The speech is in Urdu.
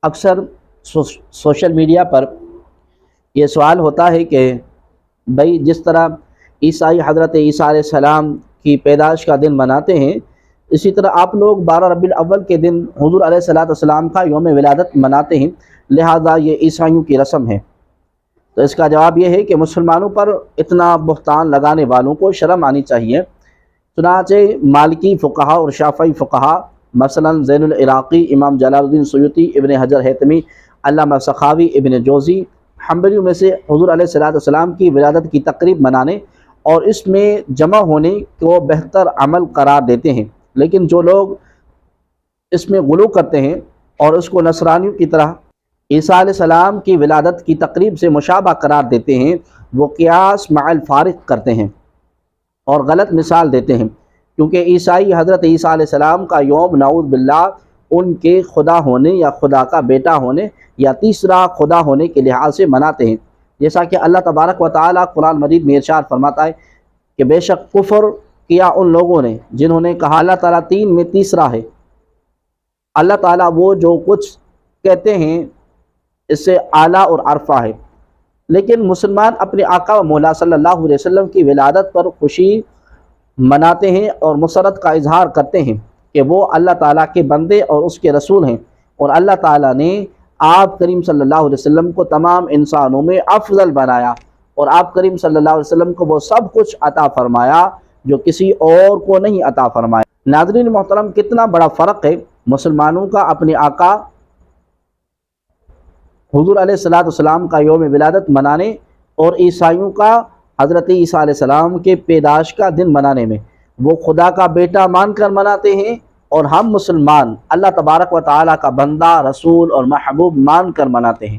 اکثر سوشل میڈیا پر یہ سوال ہوتا ہے کہ بھئی جس طرح عیسائی حضرت عیسیٰ علیہ السلام کی پیدائش کا دن مناتے ہیں، اسی طرح آپ لوگ 12 ربیع الاول کے دن حضور علیہ السلام کا یوم ولادت مناتے ہیں، لہذا یہ عیسائیوں کی رسم ہے۔ تو اس کا جواب یہ ہے کہ مسلمانوں پر اتنا بہتان لگانے والوں کو شرم آنی چاہیے۔ چنانچہ مالکی فقہا اور شافعی فقہا مثلا زین العراقی، امام جلال الدین سیوطی، ابن حجر ہیتمی، علامہ سخاوی، ابن جوزی، حنبلیوں میں سے حضور علیہ السلام کی ولادت کی تقریب منانے اور اس میں جمع ہونے کو بہتر عمل قرار دیتے ہیں، لیکن جو لوگ اس میں غلو کرتے ہیں اور اس کو نصرانیوں کی طرح عیسیٰ علیہ السلام کی ولادت کی تقریب سے مشابہ قرار دیتے ہیں، وہ قیاس مع الفارق کرتے ہیں اور غلط مثال دیتے ہیں، کیونکہ عیسائی حضرت عیسیٰ علیہ السلام کا یوم نعوذ باللہ ان کے خدا ہونے یا خدا کا بیٹا ہونے یا تیسرا خدا ہونے کے لحاظ سے مناتے ہیں، جیسا کہ اللہ تبارک و تعالیٰ قرآن مجید میں ارشاد فرماتا ہے کہ بے شک کفر کیا ان لوگوں نے جنہوں نے کہا اللہ تعالیٰ تین میں تیسرا ہے۔ اللہ تعالیٰ وہ جو کچھ کہتے ہیں اس سے اعلیٰ اور عرفہ ہے، لیکن مسلمان اپنے آقا و مولا صلی اللہ علیہ وسلم کی ولادت پر خوشی مناتے ہیں اور مسرت کا اظہار کرتے ہیں کہ وہ اللہ تعالیٰ کے بندے اور اس کے رسول ہیں، اور اللہ تعالیٰ نے آپ کریم صلی اللہ علیہ وسلم کو تمام انسانوں میں افضل بنایا، اور آپ کریم صلی اللہ علیہ وسلم کو وہ سب کچھ عطا فرمایا جو کسی اور کو نہیں عطا فرمایا۔ ناظرین محترم، کتنا بڑا فرق ہے مسلمانوں کا اپنے آقا حضور علیہ السلام کا یوم ولادت منانے اور عیسائیوں کا حضرت عیسیٰ علیہ السلام کے پیدائش کا دن منانے میں۔ وہ خدا کا بیٹا مان کر مناتے ہیں اور ہم مسلمان اللہ تبارک و تعالیٰ کا بندہ، رسول اور محبوب مان کر مناتے ہیں۔